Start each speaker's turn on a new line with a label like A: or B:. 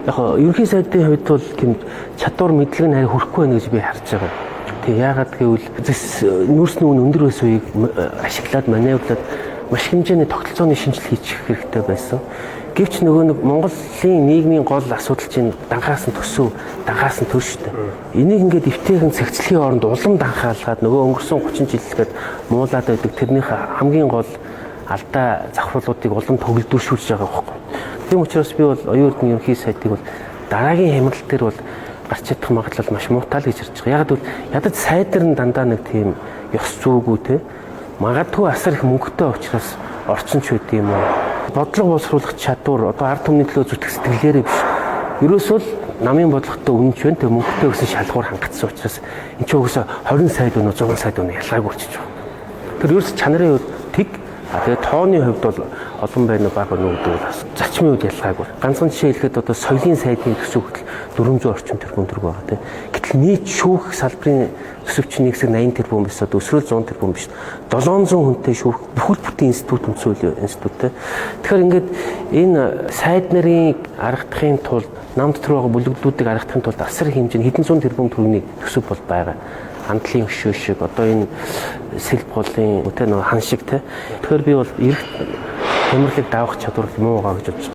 A: Яг ерөнхий сайдын хувьд бол тийм чадвар мэдлэг нь харин хүрэхгүй байна гэж би харж байгаа. Тэг яагаад гэвэл нүүрс нүгэн өндөр байсан үеийг ашиглаад маневрлаад маш хэмжээний тогтолцооны шинжилгээ хийчих хэрэгтэй байсан. Гэвч нөгөө нэг Монголын нийгмийн гол асуудал чинь данхаас нь төсөв, данхаас нь төрштэй. Энийг ингээд эвтэйхэн цэгцлэхийн оронд улам данхаалгаад нөгөө өнгөрсөн 30 жилгээд муулаад байдаг тэрнийх хамгийн гол алдаа завхруулуудыг улам төгөлдөршүүлж байгаа байхгүй. Тийм учраас би бол оюун эрдэнэ ерөнхий сайдыг бол дараагийн хямрал дээр бол гарч чадах магадлал маш муутай л гэж харж байгаа. Яг гэвэл ядаж сайд нар нь дандаа нэг тийм ёс зүйгүй те магадгүй асар их мөнгөтэй учраас орчинч байд юм уу? Бодлого боловсруулах чадвар одоо ард түмний төлөө зүтгэх сэтгэлээрээ биш. Ерөөсөө л намын бодлоготой үнэнч байна. Тэг мөнгөтэй гэсэн шалгуур хангацсан учраас энэ ч угсаа 20 сайд өнө 100 сайд өнө ялгаагүй болчихж байгаа. Тэр ерөөс чанарын хувьд тэг тэгээд тооны хувьд бол олон байна бага өнө гэдэг бол зарчмын үед ялгаагүй. Ганцхан жишээ хэлэхэд одоо соёлын сайдын төсөв хүртэл 400 орчим тэрбум төгрөг байгаа тийм. Гэтэл нийт шүүх салбарын төсөв чинь 80 тэрбум биш одоо өсрөл 100 тэрбум биш. 700 хүнтэй шүүх бүхэл бүтэн институт өмсөөл институттэй. Тэгэхээр ингээд энэ сайд нарын аргадахын тулд нам дотор байгаа бүлэглүүдийг аргадахын тулд асар хэмжээний хэдэн зуун тэрбум төгрөгийн төсөв бол байгаа. Хандлын өшөө шиг одоо энэ сэлб голын өтэ нэг хан шиг те. Тэгэхээр би бол эрт хямралыг даавах чадвар муу байгаа гэж бодож